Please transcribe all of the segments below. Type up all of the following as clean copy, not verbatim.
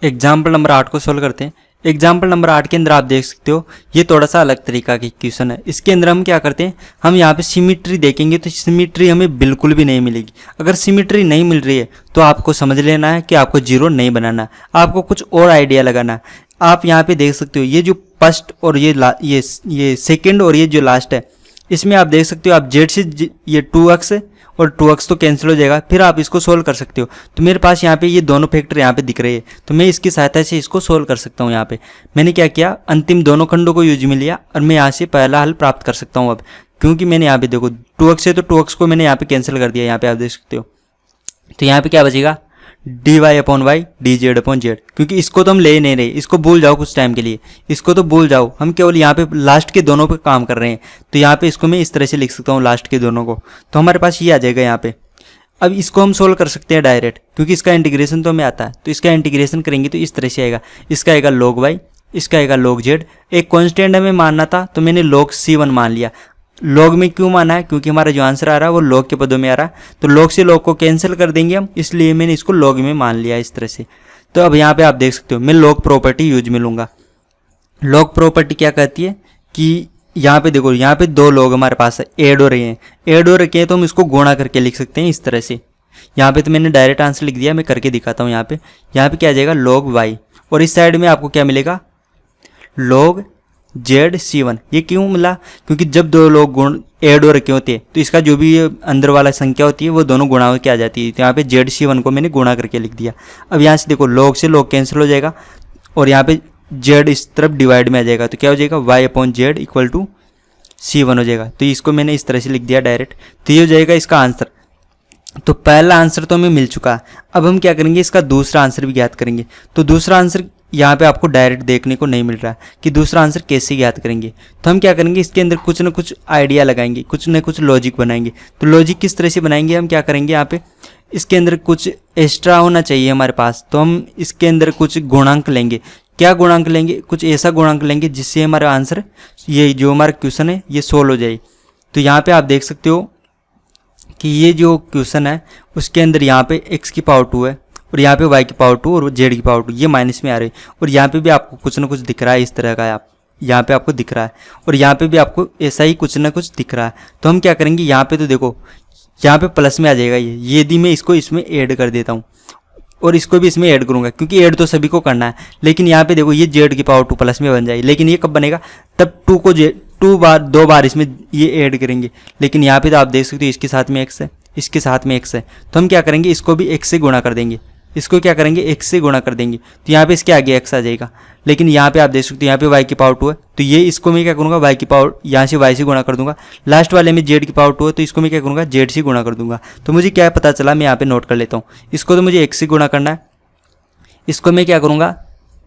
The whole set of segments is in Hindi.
एग्जाम्पल नंबर 8 को सोल्व करते हैं। एग्जाम्पल नंबर 8 के अंदर आप देख सकते हो ये थोड़ा सा अलग तरीका की क्वेश्चन है। इसके अंदर हम क्या करते हैं, हम यहाँ पे सिमिट्री देखेंगे तो सिमिट्री हमें बिल्कुल भी नहीं मिलेगी। अगर सिमिट्री नहीं मिल रही है तो आपको समझ लेना है कि आपको जीरो नहीं बनाना है, आपको कुछ और आइडिया लगाना है। आप यहाँ पे देख सकते हो ये जो फर्स्ट और ये सेकेंड और ये जो लास्ट है, इसमें आप देख सकते हो आप जेड से ये 2x है और 2x तो कैंसिल हो जाएगा, फिर आप इसको सोल्व कर सकते हो। तो मेरे पास यहाँ पे ये दोनों फैक्टर यहाँ पे दिख रहे हैं, तो मैं इसकी सहायता से इसको सोल्व कर सकता हूँ। यहाँ पे मैंने क्या किया, अंतिम दोनों खंडों को यूज में लिया और मैं यहाँ से पहला हल प्राप्त कर सकता हूँ। अब क्योंकि मैंने यहाँ पे देखो 2x है तो 2x को मैंने यहाँ पे कैंसिल कर दिया, यहाँ पे आप देख सकते हो। तो यहाँ पे क्या बचेगा, dy/y dz/z, क्योंकि इसको तो हम ले ही नहीं रहे, इसको भूल जाओ कुछ टाइम के लिए, इसको तो भूल जाओ, हम केवल यहाँ पे लास्ट के दोनों पे काम कर रहे हैं। तो यहाँ पे इसको मैं इस तरह से लिख सकता हूँ लास्ट के दोनों को, तो हमारे पास ये आ जाएगा यहाँ पे। अब इसको हम सोल्व कर सकते हैं डायरेक्ट, क्योंकि इसका इंटीग्रेशन तो हमें आता है। तो इसका इंटीग्रेशन करेंगे तो इस तरह से आएगा, इसका आएगा log y, इसका आएगा log z। एक कॉन्स्टेंट हमें मानना था तो मैंने log c1 मान लिया। लॉग में क्यों माना है, क्योंकि हमारा जो आंसर आ रहा है वो लॉग के पदों में आ रहा है, तो लॉग से लॉग को कैंसिल कर देंगे हम, इसलिए मैंने इसको लॉग में मान लिया इस तरह से। तो अब यहाँ पे आप देख सकते हो मैं लॉग प्रॉपर्टी यूज में लूँगा। लॉग प्रॉपर्टी क्या कहती है कि यहाँ पे देखो, यहाँ पे दो लॉग हमारे पास है, ऐड हो रहे हैं, ऐड हो रखे हैं तो हम इसको गुणा करके लिख सकते हैं इस तरह से। यहाँ पे तो मैंने डायरेक्ट आंसर लिख दिया, मैं करके दिखाता हूँ। यहाँ पे क्या आ जाएगा log y, और इस साइड में आपको क्या मिलेगा log z/c1। ये क्यों मिला, क्योंकि जब दो लोग गुण ऐड हो रखे होते हैं तो इसका जो भी अंदर वाला संख्या होती है वो दोनों गुणा होकर आ जाती है। तो यहाँ पे z/c1 को मैंने गुणा करके लिख दिया। अब यहाँ से देखो log से log कैंसिल हो जाएगा और यहाँ पे z इस तरफ डिवाइड में आ जाएगा, तो क्या हो जाएगा y/z इक्वल टू c1 हो जाएगा। तो इसको मैंने इस तरह से लिख दिया डायरेक्ट, तो ये हो जाएगा इसका आंसर। तो पहला आंसर तो हमें मिल चुका है, अब हम क्या करेंगे, इसका दूसरा आंसर भी ज्ञात करेंगे। तो दूसरा आंसर यहाँ पे आपको डायरेक्ट देखने को नहीं मिल रहा है कि दूसरा आंसर कैसे ज्ञात करेंगे। तो हम क्या करेंगे, इसके अंदर कुछ ना कुछ आइडिया लगाएंगे, कुछ ना कुछ लॉजिक बनाएंगे। तो लॉजिक किस तरह से बनाएंगे, हम क्या करेंगे, यहाँ पे इसके अंदर कुछ एक्स्ट्रा होना चाहिए हमारे पास। तो हम इसके अंदर कुछ गुणांक लेंगे। क्या गुणांक लेंगे, कुछ ऐसा गुणांक लेंगे जिससे हमारा आंसर, ये जो हमारा क्वेश्चन है ये सोल्व हो जाए। तो यहाँ पे आप देख सकते हो कि ये जो क्वेश्चन है उसके अंदर यहाँ पे x की पावर 2 है और यहाँ पे y की पावर 2 और z की पावर 2, ये माइनस में आ रही है। और यहाँ पे भी आपको कुछ ना कुछ दिख रहा है इस तरह का, आप यहाँ पे आपको दिख रहा है और यहाँ पे भी आपको ऐसा ही कुछ ना कुछ दिख रहा है। तो हम क्या करेंगे, यहाँ पे तो देखो यहाँ पे प्लस में आ जाएगा ये यदि मैं इसको इसमें ऐड कर देता हूँ और इसको भी इसमें ऐड करूँगा, क्योंकि ऐड तो सभी को करना है। लेकिन यहाँ पे देखो ये z की पावर 2 प्लस में बन जाएगी, लेकिन ये कब बनेगा, तब 2 को दो बार इसमें ये ऐड करेंगे। लेकिन यहाँ पे तो आप देख सकते हो इसके साथ में x है, इसके साथ में x है, तो हम क्या करेंगे, इसको भी x से गुणा कर देंगे, इसको क्या करेंगे x से गुणा कर देंगे। तो यहाँ पे इसके आगे x आ जाएगा। लेकिन यहाँ पे आप देख सकते हो यहाँ पे y की पावर 2 है, तो ये इसको मैं क्या करूँगा, y की पावर यहाँ से y से गुणा कर दूंगा। लास्ट वाले में z की पावर 2 है तो इसको मैं क्या करूँगा, z से गुणा कर दूंगा। तो मुझे क्या पता चला, मैं यहाँ पे नोट कर लेता हूँ। इसको तो मुझे x से गुणा करना है, इसको मैं क्या करूँगा,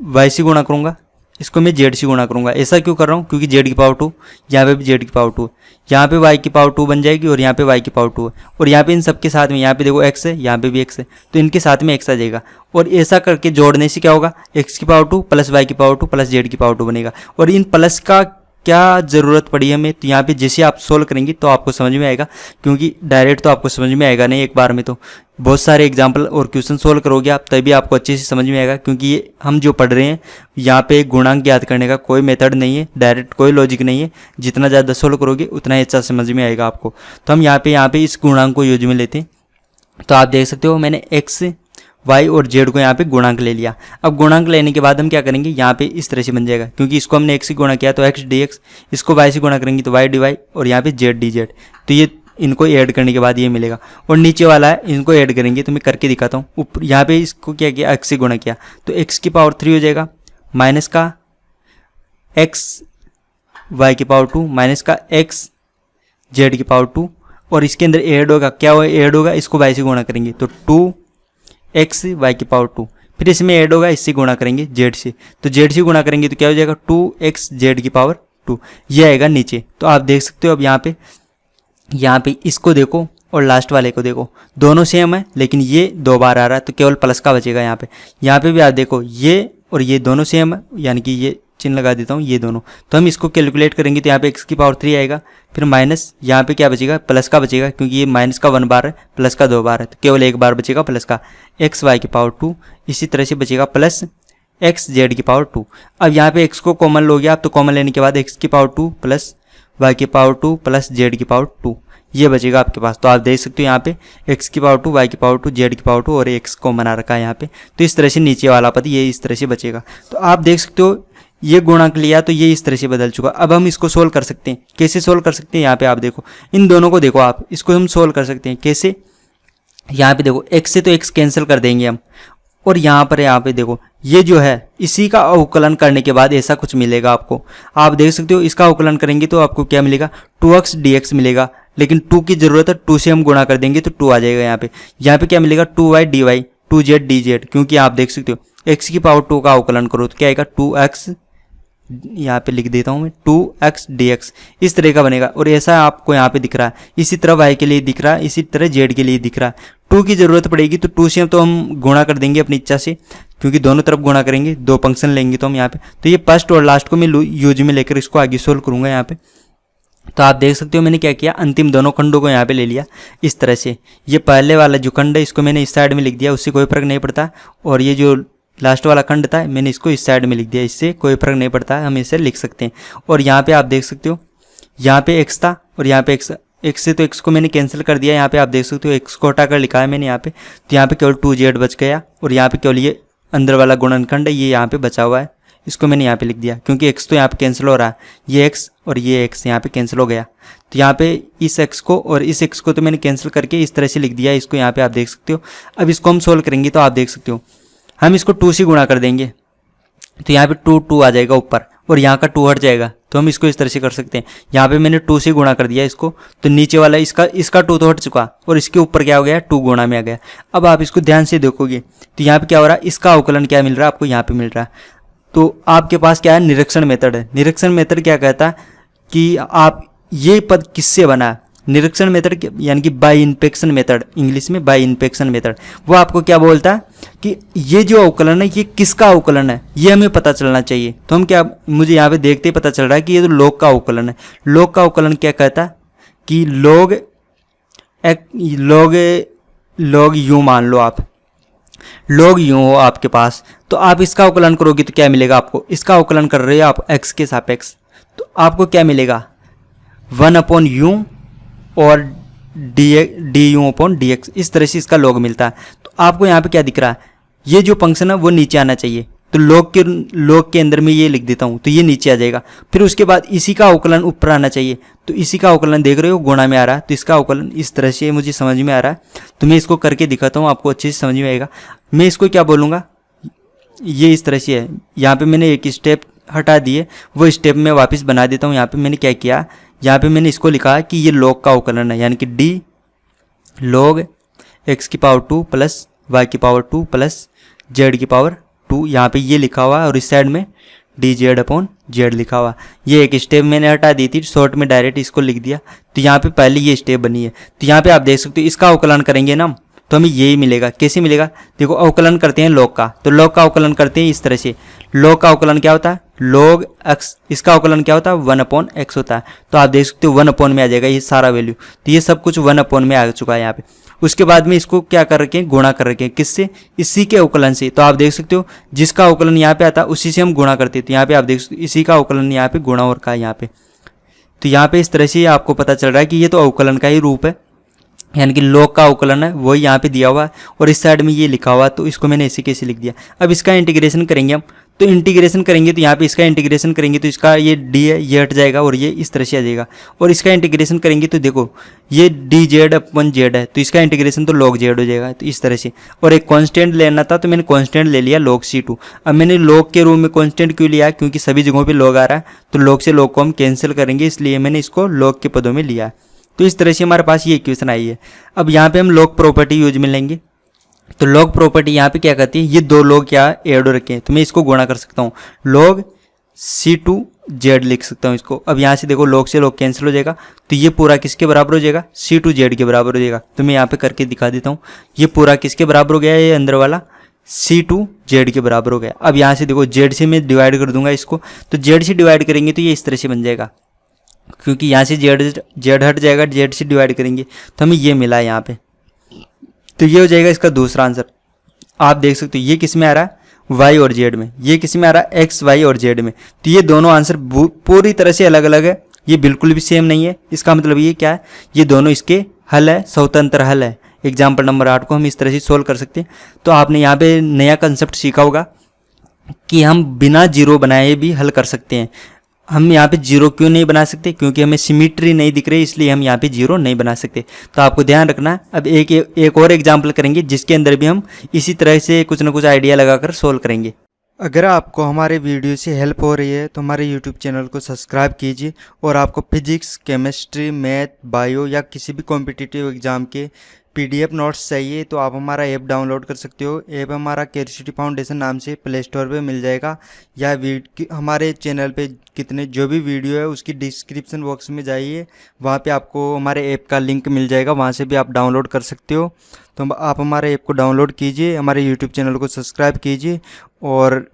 y से गुणा करूँगा, इसको मैं z से गुणा करूँगा। ऐसा क्यों कर रहा हूँ, क्योंकि z की पावर 2, यहाँ पे भी z की पावर 2, यहाँ पे y की पावर 2 बन जाएगी और यहाँ पे y की पावर 2 है। और यहाँ पे इन सबके साथ में, यहाँ पे देखो x है, यहाँ पे भी x है, तो इनके साथ में x आ जाएगा। और ऐसा करके जोड़ने से क्या होगा, x की पावर 2 प्लस y की पावर 2 प्लस z की पावर 2 बनेगा। और इन प्लस का क्या ज़रूरत पड़ी हमें, तो यहाँ पे जैसे आप सोल्व करेंगे तो आपको समझ में आएगा, क्योंकि डायरेक्ट तो आपको समझ में आएगा नहीं एक बार में। तो बहुत सारे एग्जाम्पल और क्वेश्चन सोल्व करोगे आप तभी आपको अच्छे से समझ में आएगा, क्योंकि ये हम जो पढ़ रहे हैं यहाँ पे गुणांक ज्ञात करने का कोई मेथड नहीं है, डायरेक्ट कोई लॉजिक नहीं है। जितना ज़्यादा सोल्व करोगे उतना ही अच्छा समझ में आएगा आपको। तो हम यहाँ पे इस गुणांक को यूज में लेते हैं। तो आप देख सकते हो मैंने x, y और z को यहाँ पे गुणांक ले लिया। अब गुणांक लेने के बाद हम क्या करेंगे, यहाँ पे इस तरह से बन जाएगा, क्योंकि इसको हमने x से गुणा किया तो x dx, इसको y से गुणा करेंगे तो y dy और यहाँ पे z dz। तो ये इनको ऐड करने के बाद ये मिलेगा। और नीचे वाला है इनको ऐड करेंगे, तो मैं करके दिखाता हूँ। ऊपर यहाँ पे इसको क्या किया, x से गुणा किया तो x की पावर 3 हो जाएगा, माइनस का x y की पावर 2 माइनस का x z की पावर 2, और इसके अंदर ऐड होगा, क्या हो ऐड होगा, इसको y से गुणा करेंगे तो 2x y की पावर 2, फिर इसमें ऐड होगा, इससे गुणा करेंगे z से, तो z से गुणा करेंगे तो क्या हो जाएगा 2x z की पावर 2, ये आएगा नीचे। तो आप देख सकते हो अब यहाँ पे इसको देखो और लास्ट वाले को देखो, दोनों सेम है लेकिन ये 2 बार आ रहा है तो केवल प्लस का बचेगा। यहाँ पे भी आप देखो ये और ये दोनों सेम है, यानी कि ये चिन्ह लगा देता हूँ ये दोनों। तो हम इसको कैलकुलेट करेंगे तो यहाँ पे x की पावर 3 आएगा, फिर माइनस यहाँ पे क्या बचेगा, प्लस का बचेगा, क्योंकि ये माइनस का 1 बार है, प्लस का 2 बार है, तो केवल 1 बार बचेगा प्लस का, x y की पावर 2। इसी तरह से बचेगा प्लस एक्स जेड की पावर 2। अब यहाँ पे एक्स को कॉमन लोगे आप, तो कॉमन लेने के बाद एक्स की पावर 2 प्लस वाई की पावर 2 प्लस जेड की पावर 2 ये बचेगा आपके पास। तो आप देख सकते हो यहाँ पे एक्स की पावर 2, वाई की पावर 2, जेड की पावर 2 और एक्स कॉमन आ रखा है यहाँ पे। तो इस तरह से नीचे वाला पद ये इस तरह से बचेगा। तो आप देख सकते हो ये गुणक लिया तो ये इस तरह से बदल चुका। अब हम इसको सोल्व कर सकते हैं। कैसे सोल्व कर सकते हैं, यहाँ पे आप देखो, इन दोनों को देखो आप, इसको हम सोल्व कर सकते हैं कैसे। यहाँ पे देखो x से तो x कैंसिल कर देंगे हम, और यहाँ पे देखो ये जो है इसी का अवकलन करने के बाद ऐसा कुछ मिलेगा आपको। आप देख सकते हो इसका अवकलन करेंगे तो आपको क्या मिलेगा, 2x dx मिलेगा। लेकिन 2 की जरूरत है, 2 से हम गुणा कर देंगे तो 2 आ जाएगा यहाँ पे क्या मिलेगा, 2y dy 2z dz। क्योंकि आप देख सकते हो x की पावर 2 का अवकलन करो तो क्या आएगा, 2x, यहाँ पे लिख देता हूँ मैं 2x dx इस तरह का बनेगा। और ऐसा आपको यहाँ पे दिख रहा है, इसी तरह y के लिए दिख रहा है, इसी तरह z के लिए दिख रहा है। 2 की जरूरत पड़ेगी तो 2 से तो हम गुणा कर देंगे अपनी इच्छा से, क्योंकि दोनों तरफ गुणा करेंगे, 2 फंक्शन लेंगे तो हम यहाँ पे। तो ये फर्स्ट और लास्ट को मैं यूज में लेकर इसको आगे सोल्व करूंगा यहाँ पे। तो आप देख सकते हो मैंने क्या किया, अंतिम दोनों खंडों को यहाँ पे ले लिया इस तरह से। ये पहले वाला जो खंड है इसको मैंने इस साइड में लिख दिया, उससे कोई फर्क नहीं पड़ता। और ये जो लास्ट वाला खंड था मैंने इसको इस साइड में लिख दिया, इससे कोई फर्क नहीं पड़ता है, हम इसे लिख सकते हैं। और यहाँ पे आप देख सकते हो यहाँ पे x था और यहाँ पे x से तो x को मैंने कैंसिल कर दिया। यहाँ पे आप देख सकते हो x को हटाकर लिखा है मैंने यहाँ पे, तो यहाँ पे केवल 2z बच गया। और यहाँ पे केवल ये अंदर वाला गुणनखंड है ये यहाँ पे बचा हुआ है, इसको मैंने यहाँ पे लिख दिया, क्योंकि x तो यहाँ पे कैंसिल हो रहा है, ये x और ये x यहाँ पे कैंसिल हो गया। तो यहाँ पे इस x को और इस x को तो मैंने कैंसिल करके इस तरह से लिख दिया इसको, यहाँ पे आप देख सकते हो। अब इसको हम सोल्व करेंगे तो आप देख सकते हो हम इसको 2 से गुणा कर देंगे तो यहाँ पे 2 आ जाएगा ऊपर, और यहाँ का 2 हट जाएगा। तो हम इसको इस तरह से कर सकते हैं, यहाँ पे मैंने 2 से गुणा कर दिया इसको, तो नीचे वाला इसका 2 तो हट चुका और इसके ऊपर क्या हो गया, 2 गुणा में आ गया। अब आप इसको ध्यान से देखोगे तो यहाँ पे क्या हो रहा है, इसका अवकलन क्या मिल रहा है आपको, यहाँ पे मिल रहा है। तो आपके पास क्या है, निरीक्षण मेथड है। निरीक्षण मेथड क्या कहता है कि आप ये पद किससे बना है, निरीक्षण मेथड यानी कि बाय इन्फेक्शन मेथड, इंग्लिश में बाय इन्फेक्शन मेथड, वो आपको क्या बोलता है कि ये जो अवकलन है ये किसका अवकलन है ये हमें पता चलना चाहिए। तो हम क्या, मुझे यहाँ पे देखते ही पता चल रहा है कि ये तो लॉग का अवकलन है। लॉग का अवकलन क्या कहता है कि लॉग यूं मान लो आप, लॉग यूं हो आपके पास, तो आप इसका अवकलन करोगे तो क्या मिलेगा आपको, इसका अवकलन कर रहे हो आप x के सापेक्ष, तो आपको क्या मिलेगा 1/u और du/dx, इस तरह से इसका लॉग मिलता है। तो आपको यहाँ पे क्या दिख रहा है, ये जो फंक्शन है वो नीचे आना चाहिए, तो लॉग के अंदर में ये लिख देता हूँ तो ये नीचे आ जाएगा। फिर उसके बाद इसी का अवकलन ऊपर आना चाहिए, तो इसी का अवकलन देख रहे हो गुणा में आ रहा है, तो इसका अवकलन इस तरह से मुझे समझ में आ रहा है। तो मैं इसको करके दिखाता हूँ, आपको अच्छे से समझ में आएगा। मैं इसको क्या बोलूँगा, ये इस तरह से है। यहाँ पे मैंने एक स्टेप हटा दिए, वो स्टेप में वापस बना देता हूँ। यहाँ पे मैंने क्या किया, यहाँ पे मैंने इसको लिखा कि ये लॉग का अवकलन है, यानी कि d log x की पावर 2 प्लस y की पावर 2 प्लस z की पावर 2, यहाँ पे ये लिखा हुआ है, और इस साइड में dz/z लिखा हुआ। ये एक स्टेप मैंने हटा दी थी, शॉर्ट में डायरेक्ट इसको लिख दिया। तो यहाँ पे पहले ये स्टेप बनी है, तो यहाँ पे आप देख सकते हो इसका अवकलन करेंगे ना तो हमें यही मिलेगा। कैसे मिलेगा, देखो अवकलन करते हैं लॉग का, तो लॉग का अवकलन करते हैं इस तरह से। लॉग का अवकलन क्या होता है, log x, इसका अवकलन क्या होता है 1/x होता है। तो आप देख सकते हो 1 में आ जाएगा ये सारा वैल्यू, तो ये सब कुछ 1 में आ चुका है यहाँ पे। उसके बाद में इसको क्या कर रखे हैं, गुणा कर रखे हैं, किससे, इसी के अवकलन से। तो आप देख सकते हो जिसका अवकलन यहाँ पे आता है उसी से हम गुणा करते हैं। तो यहाँ पे आप देख सकते हो इसी का अवकलन यहाँ पे गुणा हो रखा है यहाँ पे। तो यहाँ पे इस तरह से आपको पता चल रहा है कि ये तो अवकलन का ही रूप है, यानी कि लॉग का अवकलन है, वही यहाँ पे दिया हुआ है और इस साइड में ये लिखा हुआ है, तो इसको मैंने ऐसे कैसे लिख दिया। अब इसका इंटीग्रेशन करेंगे हम, तो इंटीग्रेशन करेंगे तो यहाँ पे इसका इंटीग्रेशन करेंगे तो इसका ये d है ये हट जाएगा और ये इस तरह से आ जाएगा। और इसका इंटीग्रेशन करेंगे तो देखो ये dz/z है, तो इसका इंटीग्रेशन तो log z हो जाएगा, तो इस तरह से। और एक कांस्टेंट लेना था तो मैंने कांस्टेंट ले लिया log c2। अब मैंने log के रूप में कांस्टेंट क्यों लिया, क्योंकि सभी जगहों पे log आ रहा है, तो log से log को हम कैंसिल करेंगे, इसलिए मैंने इसको log के पदों में लिया। तो इस तरह से हमारे पास ये इक्वेशन आई है। अब यहाँ पे हम log प्रॉपर्टी यूज में लेंगे, तो log प्रॉपर्टी यहाँ पे क्या कहती है, ये दो log क्या ऐड हो रखे हैं, तो मैं इसको गुणा कर सकता हूँ, log c2z लिख सकता हूँ इसको। अब यहाँ से देखो log से log कैंसिल हो जाएगा, तो ये पूरा किसके बराबर हो जाएगा, c2z के बराबर हो जाएगा। तो मैं यहाँ पे करके दिखा देता हूँ, ये पूरा किसके बराबर हो गया, ये अंदर वाला c2z के बराबर हो गया। अब यहाँ से देखो z से मैं डिवाइड कर दूंगा इसको, तो z से डिवाइड करेंगे तो ये इस तरह से बन जाएगा, क्योंकि यहाँ से z हट जाएगा, z से डिवाइड करेंगे तो हमें ये मिला है यहाँ पे। तो ये हो जाएगा इसका दूसरा आंसर। आप देख सकते हो ये किस में आ रहा है, वाई और जेड में, ये किसी में आ रहा है एक्स वाई और जेड में। तो ये दोनों आंसर पूरी तरह से अलग अलग है, ये बिल्कुल भी सेम नहीं है। इसका मतलब ये क्या है, ये दोनों इसके हल है, स्वतंत्र हल है। एग्जाम्पल नंबर 8 को हम इस तरह से सोल्व कर सकते हैं। तो आपने यहाँ पे नया कंसेप्ट सीखा होगा कि हम बिना जीरो बनाए भी हल कर सकते हैं। हम यहाँ पे जीरो क्यों नहीं बना सकते, क्योंकि हमें सिमिट्री नहीं दिख रही, इसलिए हम यहाँ पे जीरो नहीं बना सकते। तो आपको ध्यान रखना है। अब एक और एग्जाम्पल करेंगे जिसके अंदर भी हम इसी तरह से कुछ ना कुछ आइडिया लगाकर सोल्व करेंगे। अगर आपको हमारे वीडियो से हेल्प हो रही है तो हमारे यूट्यूब चैनल को सब्सक्राइब कीजिए, और आपको फिजिक्स, केमिस्ट्री, मैथ, बायो या किसी भी कॉम्पिटिटिव एग्जाम के PDF नोट्स चाहिए तो आप हमारा ऐप डाउनलोड कर सकते हो। ऐप हमारा क्यूरियोसिटी फाउंडेशन नाम से प्ले स्टोर पे मिल जाएगा, या हमारे चैनल पे कितने जो भी वीडियो है उसकी डिस्क्रिप्शन बॉक्स में जाइए, वहाँ पे आपको हमारे ऐप का लिंक मिल जाएगा, वहाँ से भी आप डाउनलोड कर सकते हो। तो आप हमारे ऐप को डाउनलोड कीजिए, हमारे यूट्यूब चैनल को सब्सक्राइब कीजिए और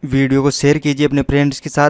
वीडियो को शेयर कीजिए अपने फ्रेंड्स के साथ।